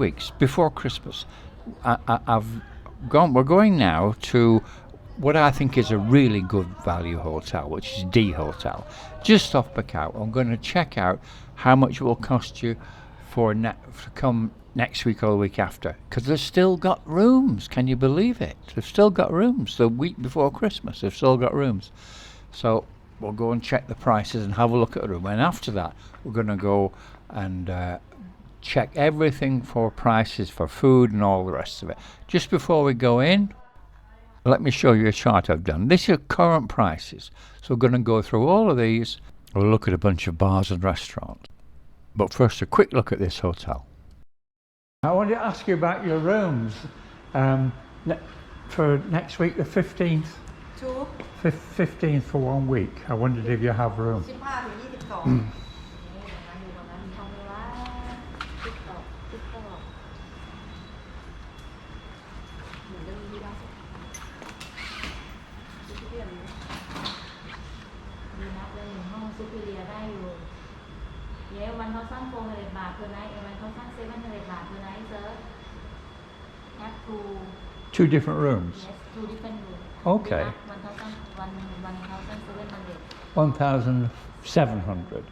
weeks before Christmas. We're going now to what I think is a really good value hotel, which is D Hotel, just off Pattaya. I'm going to check out how much it will cost you to come next week or the week after, because they've still got rooms. Can you believe it? They've still got rooms. The week before Christmas, they've still got rooms. So we'll go and check the prices and have a look at the room. And after that, we're going to go and check everything for prices for food and all the rest of it. Just before we go in, let me show you a chart I've done. These are current prices. So we're going to go through all of these. We'll look at a bunch of bars and restaurants. But first, a quick look at this hotel. I wanted to ask you about your rooms for next week, the 15th. 15th for 1 week. I wondered if you have room. 1,400 baht per night and 1,700 baht per night, sir. Have two different rooms? Yes, two different rooms. Okay. 1,700. 1,700 Yes.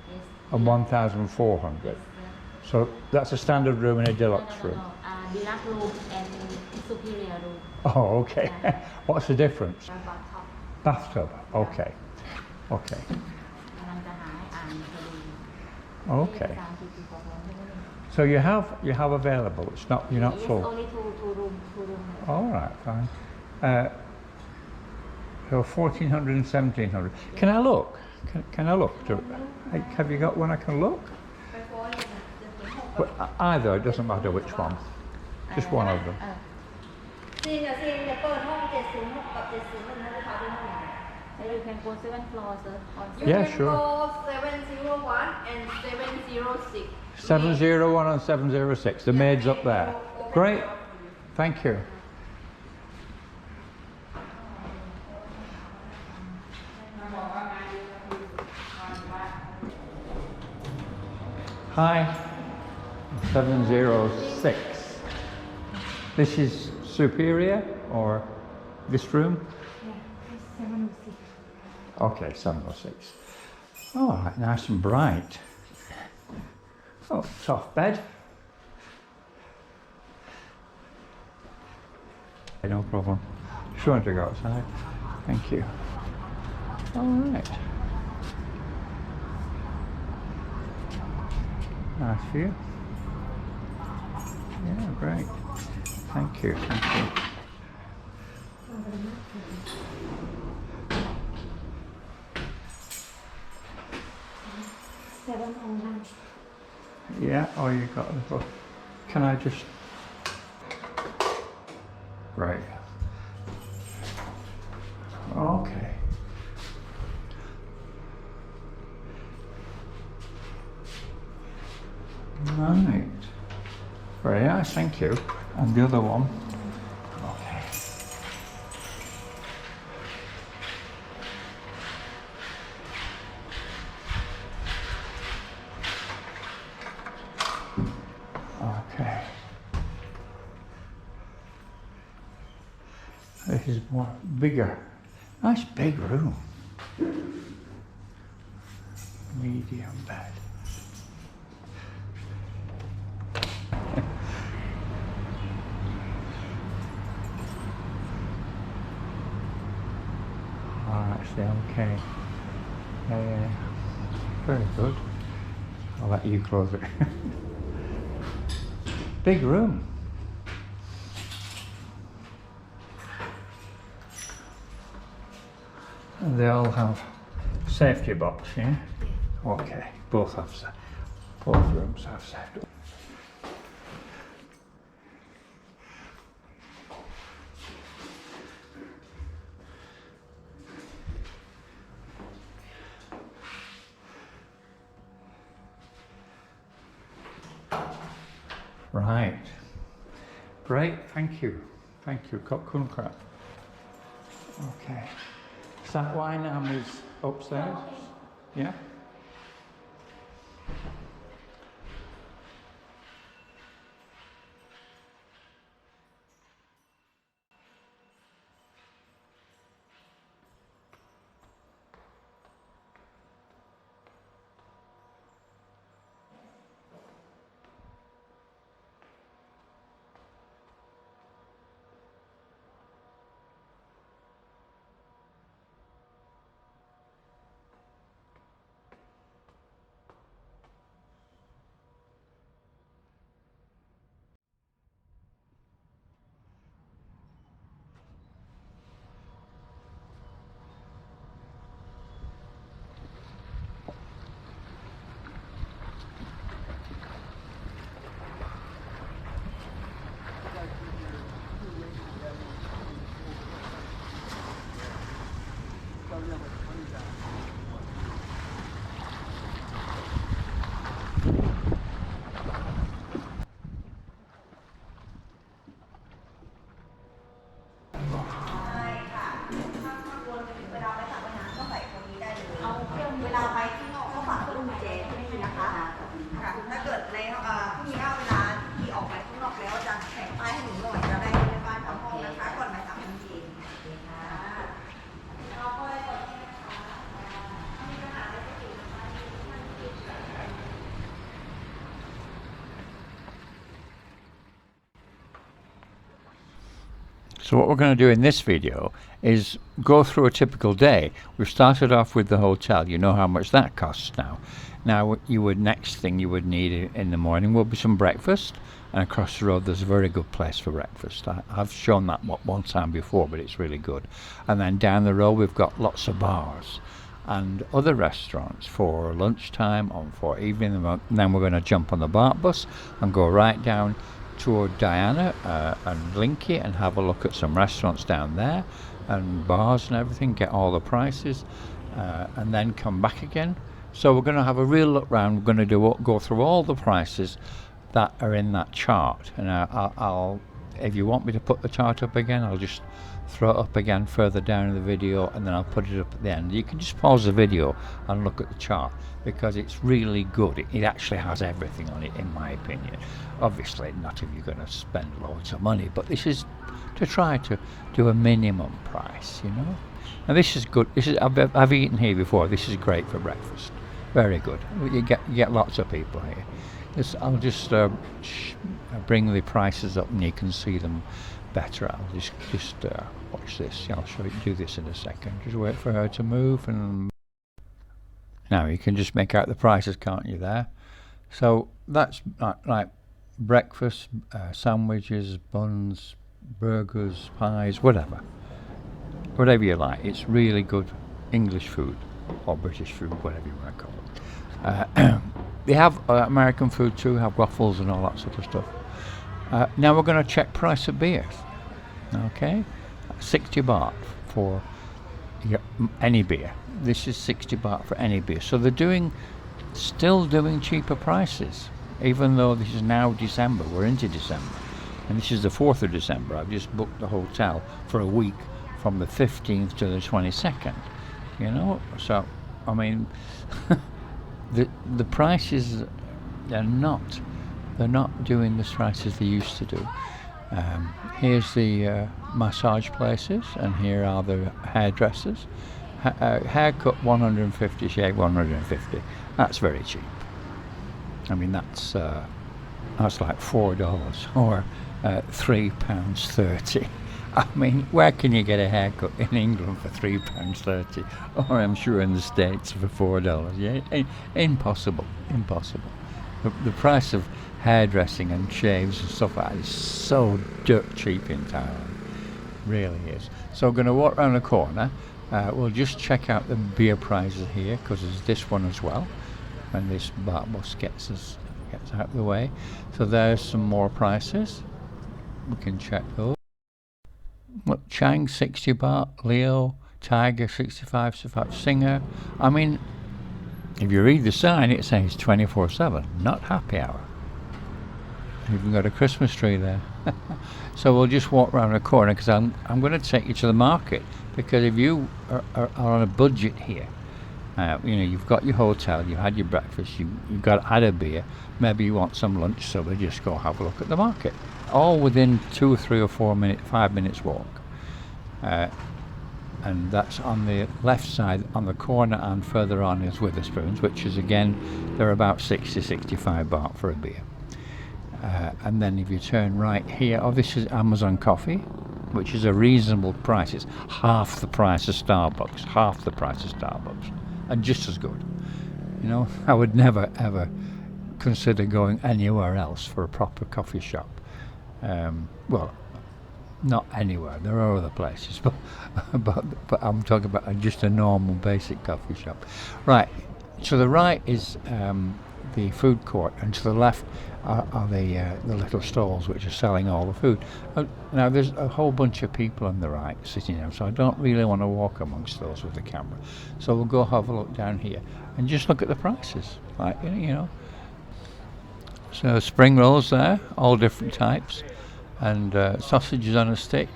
and 1,400. Yes, so that's a standard room and a deluxe room? Deluxe room and superior room. Oh, okay. What's the difference? Bathtub. Bathtub, okay. Okay. Okay. So you have available. It's not you're not yes, full. Only two rooms. All right, fine. So 1,400 and 1,700. Can I look? Can I look? Have you got one I can look? Well, either, it doesn't matter which one. Just one of them. You can go 7th floor, sir. Yeah, can sure. go 701 and 706. 701 and 706. The maid's up there. Great. Thank you. Hi. 706. This is superior or this room? Yeah, 706. Okay, 706. All right, nice and bright. Oh, soft bed. No problem. Just wanted to go outside. Thank you. All right. Nice view. Yeah, great. Thank you. Thank you. Yeah, oh, you got a little. Can I just. Right. Okay. Right. Very nice, thank you. And the other one. Okay. Okay. This is more bigger. Nice big room. Medium bed. Actually, okay. Very good. I'll let you close it. Big room. And they all have safety box, yeah? Okay, both rooms have safety. Right. Great, thank you. Thank you. Cocoon crab. Okay. That wine is upstairs? Yeah? So what we're going to do in this video is go through a typical day. We've started off with the hotel. You know how much that costs now. Now next thing you would need in the morning will be some breakfast, and across the road there's a very good place for breakfast. I've shown that one time before, but it's really good. And then down the road we've got lots of bars and other restaurants for lunchtime or for evening. And then we're going to jump on the BART bus and go right down toward Diana and Linky and have a look at some restaurants down there and bars and everything, get all the prices, and then come back again. So we're going to have a real look round. We're going to go through all the prices that are in that chart, and I'll if you want me to put the chart up again, I'll just throw it up again further down in the video, and then I'll put it up at the end. You can just pause the video and look at the chart because it's really good. It actually has everything on it, in my opinion. Obviously not if you're going to spend loads of money, but this is to try to do a minimum price, you know. And this is good. I've eaten here before. This is great for breakfast. Very good. You get lots of people here. I'll just bring the prices up and you can see them better. I'll just watch this. I'll show you, do this in a second. Just wait for her to move, and now you can just make out the prices, can't you, there? So that's like breakfast, sandwiches, buns, burgers, pies, whatever you like. It's really good English food or British food, whatever you want to call it. They have American food too, have waffles and all that sort of stuff. Now we're going to check price of beers. Okay, 60 baht for any beer. This is 60 baht for any beer. So they're still doing cheaper prices, even though this is now December. We're into December, and this is the 4th of December. I've just booked the hotel for a week from the 15th to the 22nd. You know, so I mean. The prices, they're not doing the prices they used to do. Here's the massage places, and here are the hairdressers. Haircut 150, shave 150. That's very cheap. I mean that's like $4 or £3.30. I mean, where can you get a haircut in England for £3.30? Or I'm sure in the States for $4. Yeah, impossible. The price of hairdressing and shaves and stuff like that is so dirt cheap in Thailand. Really is. So we're going to walk around the corner. We'll just check out the beer prices here, because there's this one as well. When this BART bus gets out of the way. So there's some more prices. We can check those. Look, Chang 60 baht, Leo, Tiger 65, Singer. I mean, if you read the sign, it says 24/7, not happy hour. Even got a Christmas tree there. So we'll just walk around the corner, because I'm going to take you to the market, because if you are on a budget here, you know, you've got your hotel, you've had your breakfast, you've had a beer, maybe you want some lunch, so we'll just go have a look at the market. All within 2 or 3 or 5 minutes walk. And that's on the left side, on the corner, and further on is Witherspoons, which is again, they're about 60-65 baht for a beer. And then if you turn right here, this is Amazon Coffee, which is a reasonable price. It's half the price of Starbucks, and just as good. You know, I would never ever consider going anywhere else for a proper coffee shop. Well, not anywhere. There are other places, but I'm talking about just a normal basic coffee shop. Right. To the right is the food court, and to the left are the little stalls which are selling all the food. Now there's a whole bunch of people on the right sitting there, so I don't really want to walk amongst those with the camera. So we'll go have a look down here and just look at the prices, like you know. So spring rolls there, all different types, and sausages on a stick,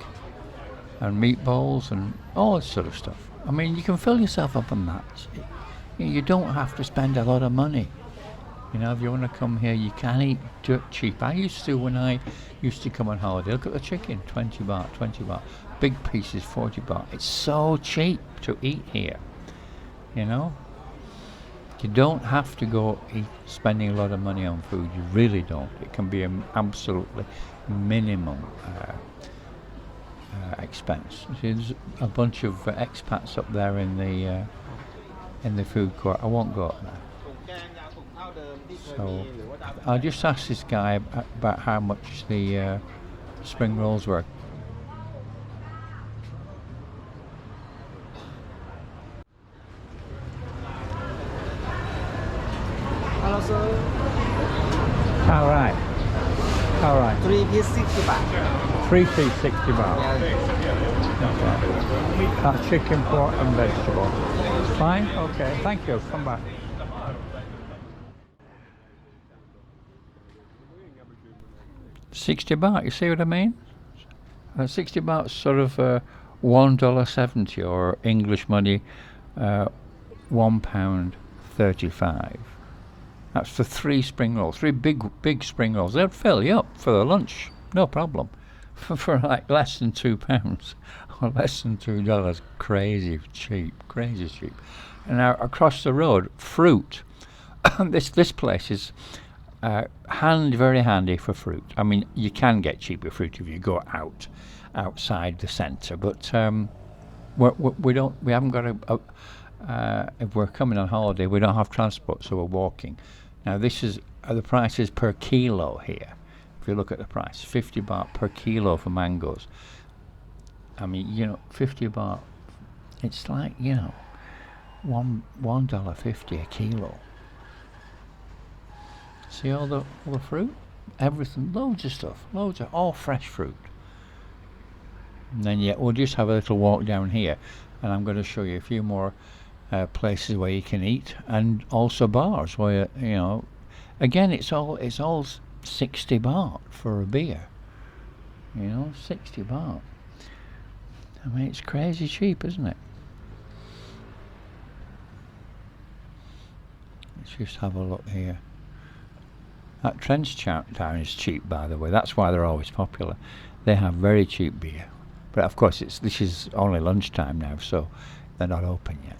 and meatballs, and all this sort of stuff. I mean, you can fill yourself up on that. You don't have to spend a lot of money. You know, if you want to come here, you can eat dirt cheap. I used to when I used to come on holiday. Look at the chicken, 20 baht. Big pieces, 40 baht. It's so cheap to eat here. You know? You don't have to go spending a lot of money on food. You really don't. It can be an absolutely minimum expense. See, there's a bunch of expats up there in the food court. I won't go up there. So I'll just ask this guy about how much the spring rolls were. Hello, sir. All right. 3 piece 60 baht. 3 piece 60 baht. Yeah. Okay. That's chicken, pork and vegetable. Fine? Okay, thank you. Come back. $60, you see what I mean? 60 baht is sort of $1.70, or English money, £1.35. That's for 3 spring rolls, 3 big spring rolls. They'd fill you up for the lunch, no problem, for like less than £2 or less than $2. Crazy cheap. And now across the road, fruit. This place is very handy for fruit. I mean, you can get cheaper fruit if you go outside the centre, but we haven't got if we're coming on holiday, we don't have transport, so we're walking. Now this is the prices per kilo here. If you look at the price, 50 baht per kilo for mangoes. I mean, 50 baht. It's like, $1.50 a kilo. See all the fruit, everything, loads of stuff, all fresh fruit. And then we'll just have a little walk down here, and I'm going to show you a few more places where you can eat, and also bars where again it's all 60 baht for a beer. 60 baht. I mean, it's crazy cheap, isn't it? Let's just have a look here. That Trench Town is cheap, by the way. That's why they're always popular. They have very cheap beer, but of course this is only lunchtime now, so they're not open yet.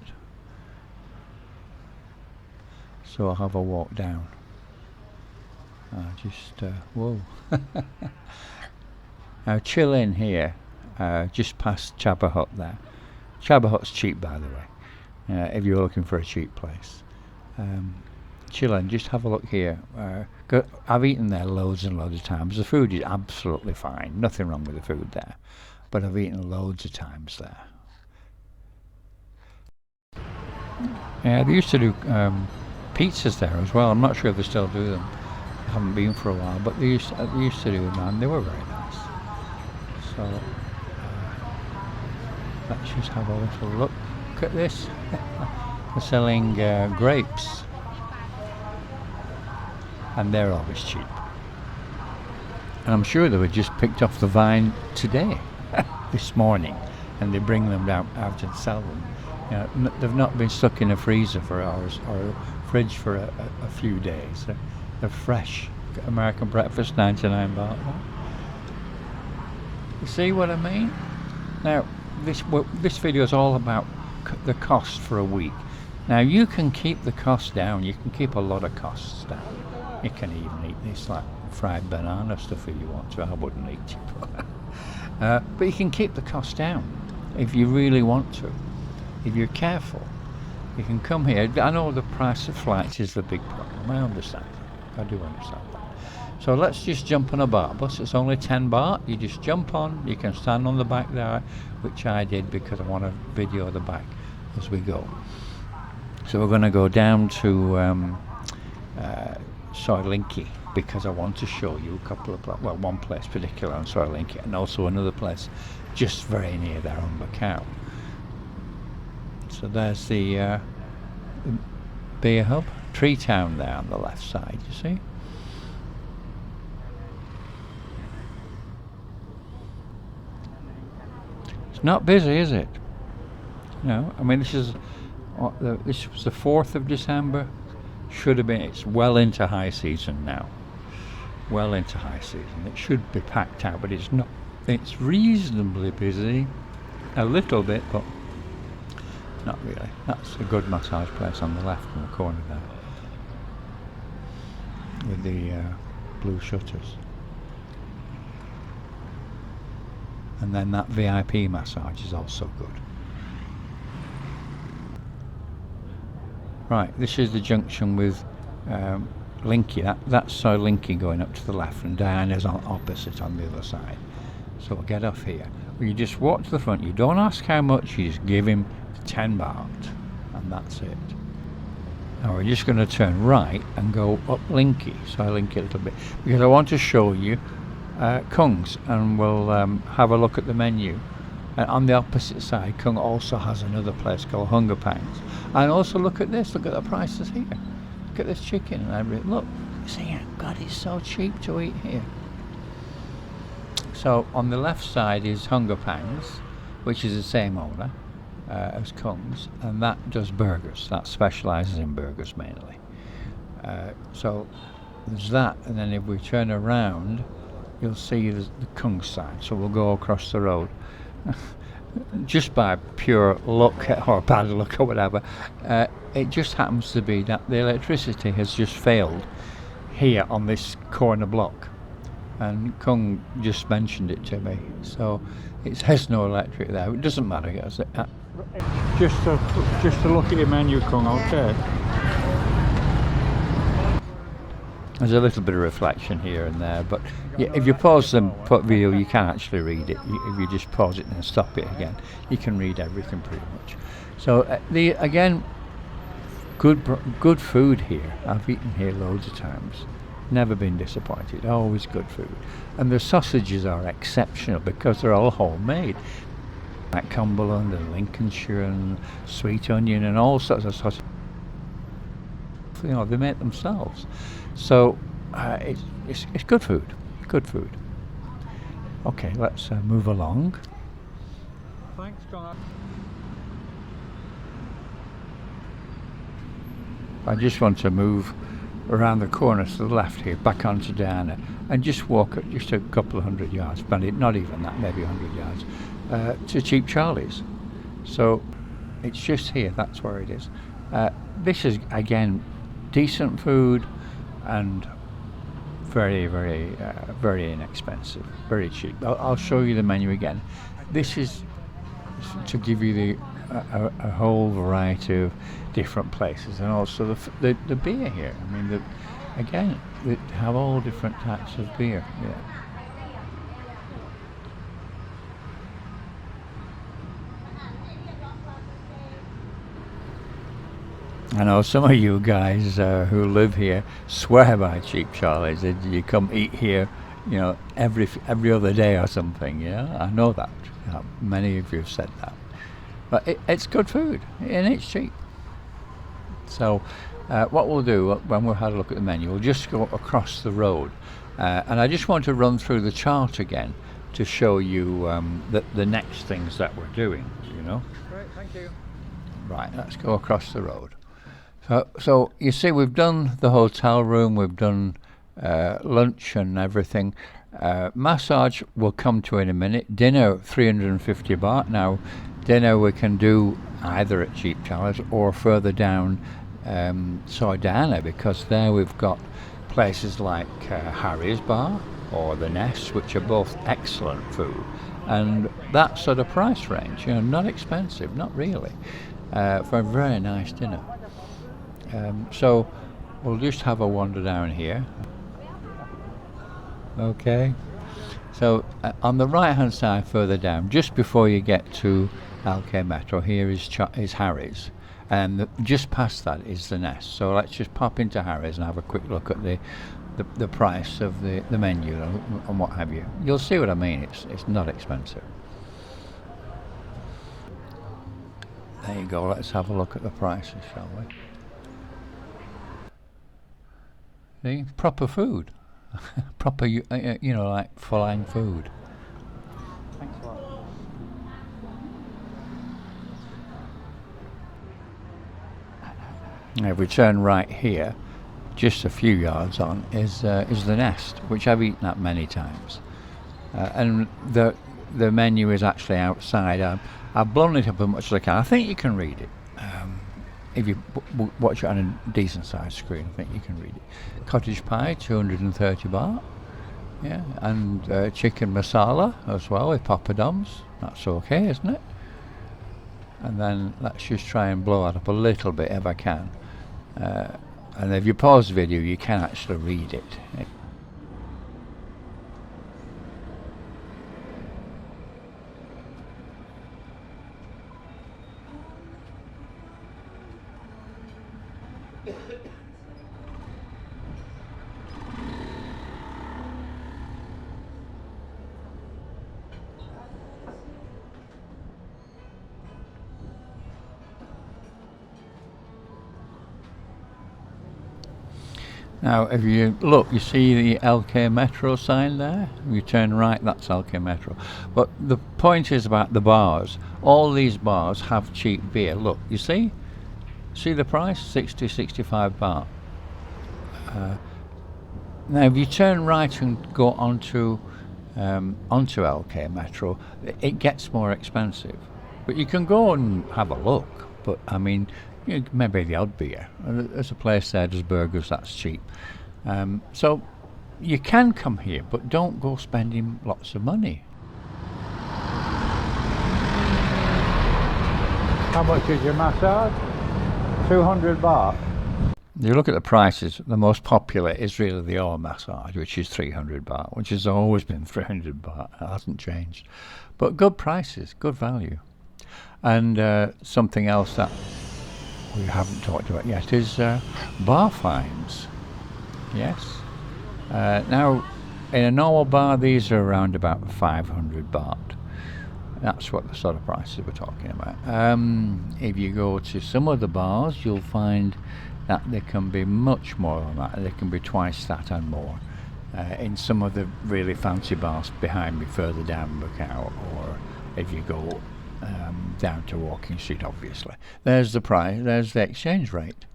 So I'll have a walk down. Whoa. Now chill in here, just past Chaba Hut there. Chaba Hut's cheap, by the way, if you're looking for a cheap place. Chill in, just have a look here. I've eaten there loads and loads of times. The food is absolutely fine, nothing wrong with the food there, but I've eaten loads of times there. Yeah, they used to do pizzas there as well. I'm not sure if they still do them. I haven't been for a while, but they used to do them, and they were very nice. So let's just have a little look at this. They're selling grapes, and they're always cheap. And I'm sure they were just picked off the vine today, this morning, and they bring them out and sell them. They've not been stuck in a freezer for hours or a fridge for a few days. They're fresh. American breakfast, 99 baht. You see what I mean? Now, this video is all about the cost for a week. Now, you can keep the cost down. You can keep a lot of costs down. You can even eat this like fried banana stuff if you want to. I wouldn't eat it, but you can keep the cost down if you really want to. If you're careful, you can come here. I know the price of flights is the big problem. I understand that. I do understand that. So let's just jump on a bar bus. It's only 10 baht. You just jump on. You can stand on the back there, which I did because I want to video the back as we go. So we're going to go down to Soilinki because I want to show you a couple of one place particular on Soilinki, and also another place just very near there on Macau. So there's the beer hub, Tree Town there on the left side, you see? It's not busy, is it? No, I mean this was the 4th of December. Should have been. It's well into high season now. Well into high season. It should be packed out, but it's not. It's reasonably busy, a little bit, but not really. That's a good massage place on the left in the corner there, with the blue shutters. And then that VIP massage is also good. Right, this is the junction with Linky. That's Linky going up to the left, and Diana's on opposite on the other side. So we'll get off here. You just walk to the front. You don't ask how much. You just give him 10 baht, and that's it. Now we're just going to turn right and go up Linky. So I link it a little bit because I want to show you Kung's, and we'll have a look at the menu. And on the opposite side, Kung also has another place called Hunger Pangs. And also look at this. Look at the prices here. Look at this chicken and everything. Look, see, God, it's so cheap to eat here. So on the left side is Hunger Pangs, which is the same owner as Kung's, and that does burgers. That specialises in burgers mainly. So there's that, and then if we turn around, you'll see the Kung's side. So we'll go across the road. Just by pure luck or bad luck or whatever, it just happens to be that the electricity has just failed here on this corner block, and Kung just mentioned it to me, so it says no electric there. It doesn't matter, does it? Just to look at your menu, Kung, okay. There's a little bit of reflection here and there, but yeah, if you pause the video, you can actually read it. If you just pause it and stop it again, you can read everything pretty much. So again, good food here. I've eaten here loads of times. Never been disappointed. Always good food, and the sausages are exceptional because they're all homemade. Like Cumberland and Lincolnshire and sweet onion and all sorts of sausages. You know, they make themselves. So it's good food. Good food. Okay, let's move along. Thanks, Connor. I just want to move around the corner to the left here, back onto Diana, and just walk just a couple of 100 yards, but not even that, maybe 100 yards, to Cheap Charlie's. So it's just here, that's where it is. This is, again, decent food and very, very, very inexpensive, very cheap. I'll show you the menu again. This is to give you a whole variety of different places, and also the beer here. I mean, again, they have all different types of beer. Yeah. I know some of you guys who live here swear by Cheap Charlie's. You come eat here, you know, every other day or something. Yeah, I know that. Many of you have said that. But it's good food and it's cheap. So what we'll do when we've had a look at the menu, we'll just go across the road, and I just want to run through the chart again to show you the next things that we're doing. You know. Great, thank you. Right, let's go across the road. So you see, we've done the hotel room, we've done lunch and everything. Massage we'll come to in a minute. Dinner, 350 baht. Now, dinner we can do either at Cheap Charlie's or further down Diana, because there we've got places like Harry's Bar or the Nest, which are both excellent food, and that sort of price range. You know, not expensive, not really, for a very nice dinner. So we'll just have a wander down here. Okay, so on the right hand side further down, just before you get to LK Metro, here is Harry's, and just past that is the Nest. So let's just pop into Harry's and have a quick look at the price of the menu and what have you. You'll see what I mean. It's not expensive. There you go. Let's have a look at the prices, shall we? See, proper food. Proper, you know, like full-line food. Thanks a lot. Now, if we turn right here, just a few yards on, is the Nest, which I've eaten at many times. And the menu is actually outside. I've blown it up as much as I can. I think you can read it. If you watch it on a decent sized screen, I think you can read it. Cottage pie, 230 baht. Yeah, and chicken masala as well with poppadoms. That's okay, isn't it? And then let's just try and blow that up a little bit if I can. And if you pause the video, you can actually read it. Now if you look, you see the LK Metro sign there? If you turn right, that's LK Metro. But the point is about the bars. All these bars have cheap beer. Look, you see? See the price? 60, 65 baht. Now if you turn right and go onto LK Metro, it gets more expensive. But you can go and have a look. But I mean, maybe the odd beer. There's a place there does burgers that's cheap. So you can come here, but don't go spending lots of money. How much is your massage? 200 baht. You look at the prices, the most popular is really the oil massage, which is 300 baht, which has always been 300 baht. It hasn't changed. But good prices, good value. And something else that we haven't talked about yet is bar fines. Yes. Now, in a normal bar, these are around about 500 baht. That's what the sort of prices we're talking about. If you go to some of the bars, you'll find that they can be much more than that. They can be twice that and more. In some of the really fancy bars behind me, further down Macau, or if you go down to Walking Street, obviously. There's the price, there's the exchange rate.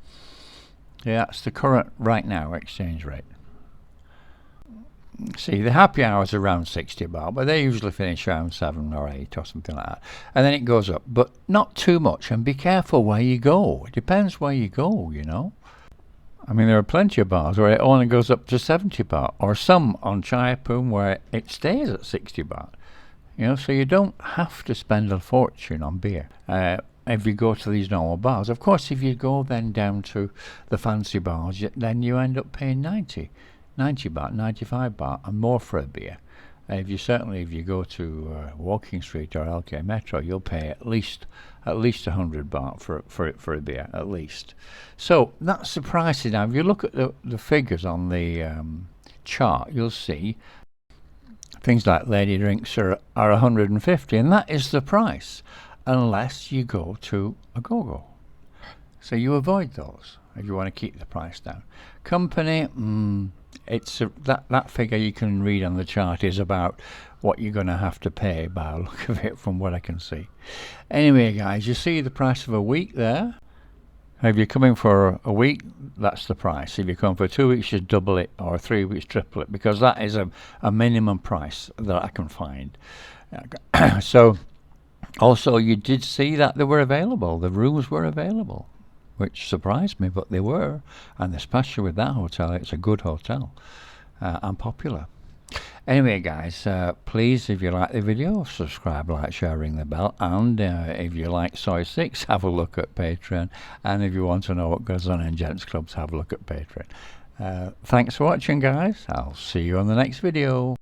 Yeah, that's the current, right now, exchange rate. See, the happy hours are around 60 baht, but they usually finish around 7 or 8 or something like that. And then it goes up, but not too much, and be careful where you go. It depends where you go, you know. I mean, there are plenty of bars where it only goes up to 70 baht, or some on Chaiyapoom where it stays at 60 baht. You know, so you don't have to spend a fortune on beer if you go to these normal bars. Of course, if you go then down to the fancy bars, then you end up paying 90 baht, 95 baht and more for a beer. If you go to Walking Street or LK Metro, you'll pay at least 100 baht for a beer, at least. So that's the prices. Now if you look at the figures on the chart, you'll see things like lady drinks are 150, and that is the price unless you go to a go-go. So you avoid those if you want to keep the price down. Company, it's that figure you can read on the chart is about what you're going to have to pay by the look of it, from what I can see. Anyway, guys, you see the price of a week there. If you're coming for a week, that's the price. If you come for 2 weeks, you double it, or 3 weeks, triple it, because that is a minimum price that I can find. So, also, you did see that they were available. The rooms were available, which surprised me, but they were. And especially with that hotel, it's a good hotel and popular. Anyway, guys, please, if you like the video, subscribe, like, share, ring the bell. And if you like Soy 6, have a look at Patreon. And if you want to know what goes on in Gents Clubs, have a look at Patreon. Thanks for watching, guys. I'll see you on the next video.